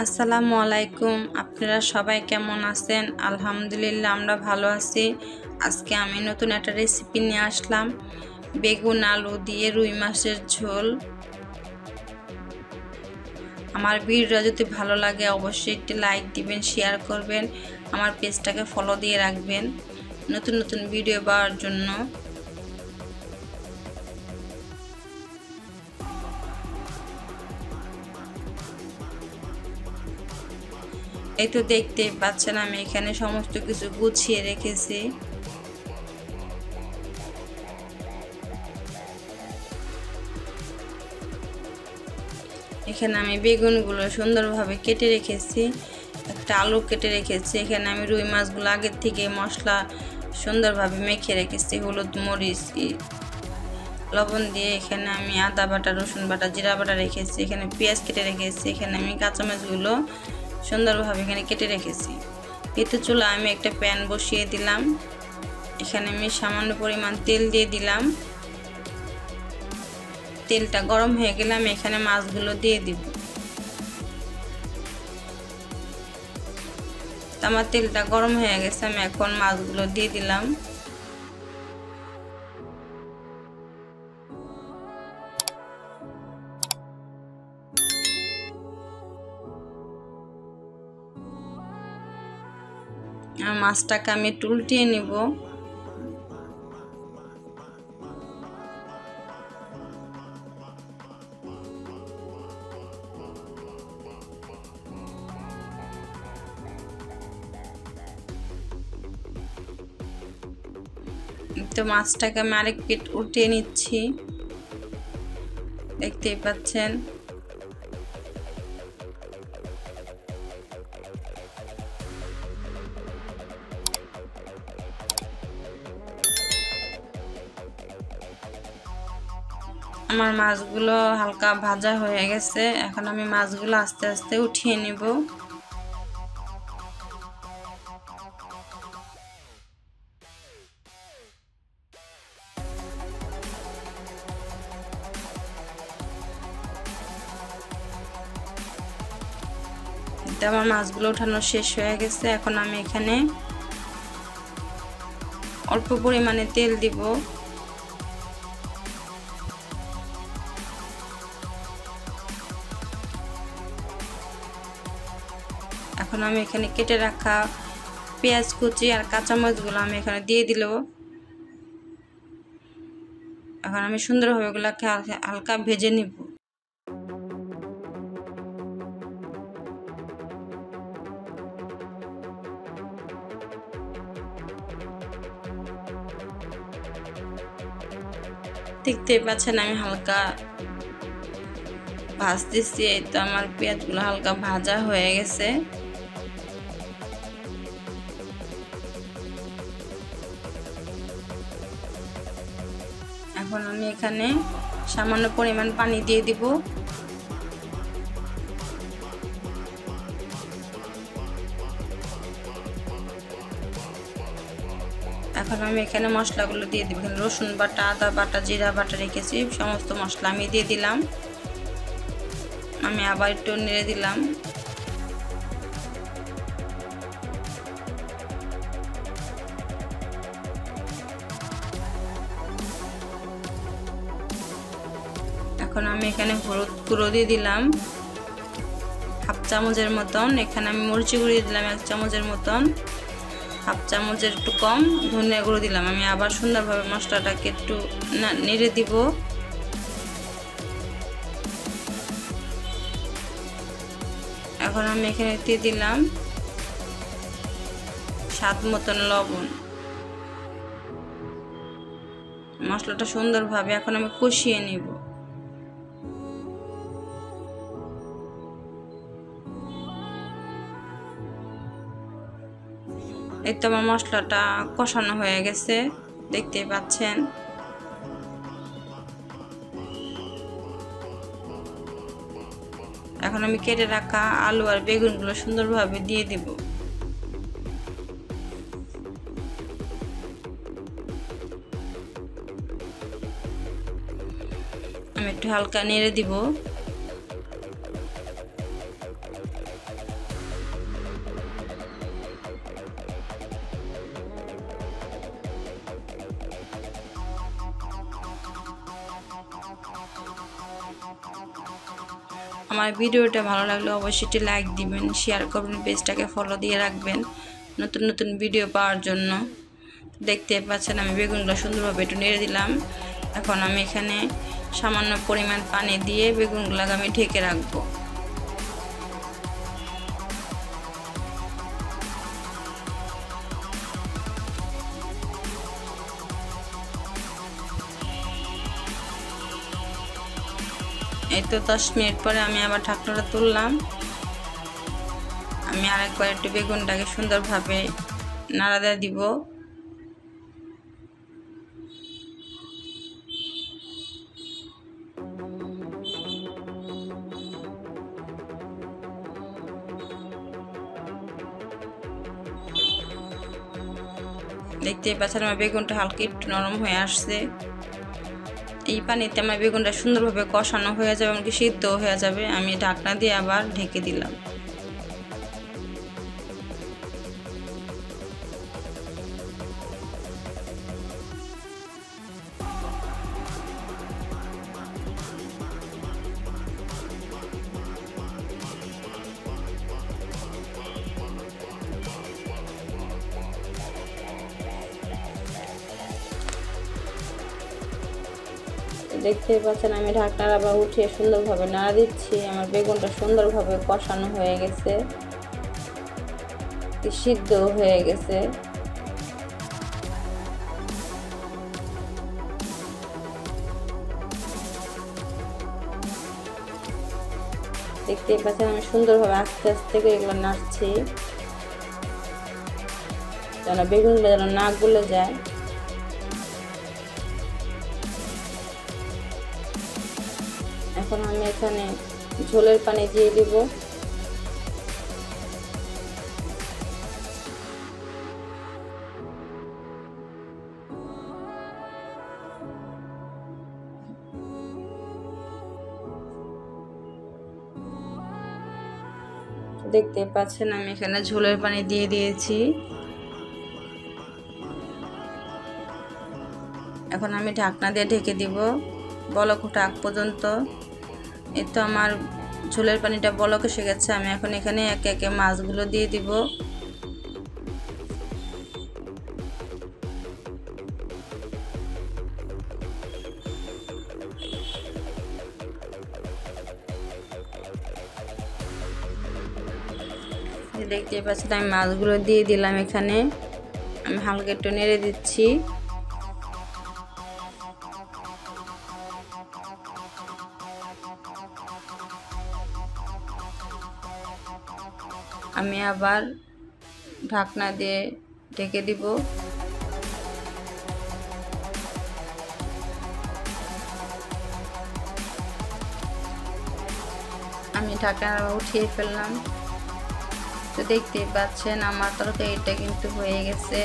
আসসালামু আলাইকুম। আপনারা সবাই কেমন আছেন? আলহামদুলিল্লাহ আমরা ভালো আছি। আজকে আমি নতুন একটা রেসিপি নিয়ে আসলাম, বেগুন আলু দিয়ে রুই মাছের ঝোল। আমার ভিডিওটা যদি ভালো লাগে অবশ্যই একটি লাইক দিবেন, শেয়ার করবেন, আমার পেজটাকে ফলো দিয়ে রাখবেন নতুন নতুন ভিডিও পাওয়ার জন্য। এই তো দেখতে পাচ্ছেন আমি এখানে সমস্ত কিছু গুছিয়ে রেখেছি। এখানে আমি বেগুনগুলো সুন্দরভাবে কেটে রেখেছি, একটা আলু কেটে রেখেছি। এখানে আমি রুই মাছগুলো আগের থেকে মশলা সুন্দরভাবে মেখে রেখেছি, হলুদ মরিচ লবণ দিয়ে। এখানে আমি আদা বাটা, রসুন বাটা, জিরা বাটা রেখেছি। এখানে পেঁয়াজ কেটে রেখেছি। এখানে আমি কাঁচামরিচগুলো সুন্দরভাবে এখানে কেটে রেখেছি। এতে চুলা আমি একটা প্যান বসিয়ে দিলাম। এখানে আমি সামান্য পরিমাণ তেল দিয়ে দিলাম। তেলটা গরম হয়ে গেলে আমি এখানে মাছগুলো দিয়ে দিব। আমার তেলটা গরম হয়ে গেছে, আমি এখন মাছগুলো দিয়ে দিলাম। আর মাছটাকে আমি একটু উল্টিয়ে নিব। তো মাছটাকে আমি আরেক পিঠ উল্টিয়ে নিচ্ছি, দেখতেই পাচ্ছেন। আমার মাছগুলো হালকা ভাজা হয়ে গেছে, এখন আমি মাছগুলো আস্তে আস্তে উঠিয়ে নিব। আমার মাছগুলো উঠানো শেষ হয়ে গেছে। এখন আমি এখানে অল্প পরিমাণে তেল দিব। এখন আমি এখানে কেটে রাখা পেঁয়াজ কুচি আর কাঁচামরিচগুলো আমি এখানে দিয়ে দিল। এখন আমি সুন্দরভাবে এগুলোকে হালকা ভেজে নিব। দেখতেই পাচ্ছেন আমি হালকা ভাজতেছি। এই তো আমার পেঁয়াজগুলো হালকা ভাজা হয়ে গেছে। এখন আমি এখানে সামান্য পরিমাণ পানি দিয়ে দিব। এখন আমি এখানে মশলাগুলো দিয়ে দিব। রসুন বাটা, আদা বাটা, জিরা বাটা রেখেছি, সমস্ত মশলা আমি দিয়ে দিলাম। আমি আবার একটু নেড়ে দিলাম। এখন আমি এখানে হলুদ গুঁড়ো দিয়ে দিলাম হাফ চামচের মতন। এখানে আমি মরিচ গুঁড়ো দিয়ে দিলাম 1 চামচের মতন। হাফ চামচের একটু কম ধনিয়া গুঁড়ো দিলাম। আমি আবার সুন্দরভাবে মশলাটাকে একটু নেড়ে দিব। এখন আমি এখানে দিয়ে দিলাম স্বাদ মতন লবণ। মশলাটা সুন্দরভাবে এখন আমি কষিয়ে নিব। এই তো আমার মশলাটা কষানো হয়ে গেছে, দেখতেই পাচ্ছেন। এখন আমি কেটে রাখা আলু আর বেগুনগুলো সুন্দরভাবে দিয়ে দিব। আমি একটু হালকা নেড়ে দিব। আমার ভিডিওটা ভালো লাগলে অবশ্যই একটি লাইক দিবেন, শেয়ার করবেন, পেজটাকে ফলো দিয়ে রাখবেন নতুন নতুন ভিডিও পাওয়ার জন্য। দেখতে পাচ্ছেন আমি বেগুনগুলো সুন্দরভাবে একটু নেড়ে দিলাম। এখন আমি এখানে সামান্য পরিমাণ পানি দিয়ে বেগুনগুলোকে আমি ঢেকে রাখবো। এই তো 10 মিনিট পরে আমি আবার ঢাকনাটা তুললাম। আমি আরেকবার একটু বেগুনটাকে সুন্দরভাবে নাড়া দিয়ে দিব। দেখতেই পাচ্ছেন আমার বেগুনটা হালকা একটু নরম হয়ে আসছে। এই পানিতে আমার বেগুনটা সুন্দরভাবে কষানো হয়ে যাবে, এমনকি সিদ্ধ হয়ে যাবে। আমি ঢাকনা দিয়ে আবার ঢেকে দিলাম। দেখতেই পাচ্ছেন আমি ঢাকনাটা আবার উঠিয়ে সুন্দরভাবে নাড়া দিচ্ছি। আমার বেগুনটা সুন্দরভাবে কষানো হয়ে গেছে, সিদ্ধ হয়ে গেছে। দেখতেই পাচ্ছেন আমি সুন্দরভাবে আস্তে আস্তে করে এগুলো নাড়ছি যেন বেগুনগুলো যেন না গলে যায়। এখন আমি এখানে ঝোলের পানি দিয়ে দিব। দেখতে পাচ্ছেন আমি এখানে ঝোলের পানি দিয়ে দিয়েছি। এখন আমি ঢাকনা দিয়ে ঢেকে দিব বলক ওঠা আগ পর্যন্ত। এই তো আমার ঝোলের পানিটা বলক এসে গেছে। আমি এখন এখানে একে একে মাছগুলো দিয়ে দিব। দেখতে পাচ্ছেন আমি মাছগুলো দিয়ে দিলাম। এখানে আমি হালকা একটু নেড়ে দিচ্ছি। আমি আবার ঢাকনা দিয়ে ঢেকে দিব। আমি ঢাকনা উঠিয়ে ফেললাম। তো দেখতেই পাচ্ছেন আমার তরকারিটা কিন্তু হয়ে গেছে।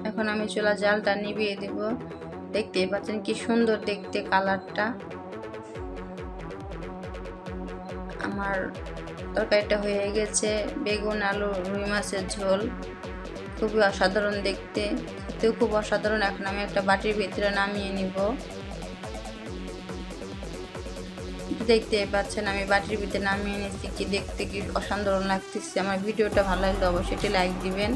এখন আমি চুলা জালটা নিভিয়ে দেব। দেখতেই পাচ্ছেন কি সুন্দর দেখতে কালারটা। আমার তরকারিটা হয়ে গেছে। বেগুন আলু রুই মাছের ঝোল খুবই অসাধারণ দেখতে, খেতেও খুব অসাধারণ। এখন আমি একটা বাটির ভিতরে নামিয়ে নিব। দেখতে পাচ্ছেন আমি বাটির ভিতরে নামিয়ে নিচ্ছি। কি দেখতে কি অসাধারণ লাগতেছে। আমার ভিডিওটা ভালো লাগলে অবশ্যই লাইক দিবেন।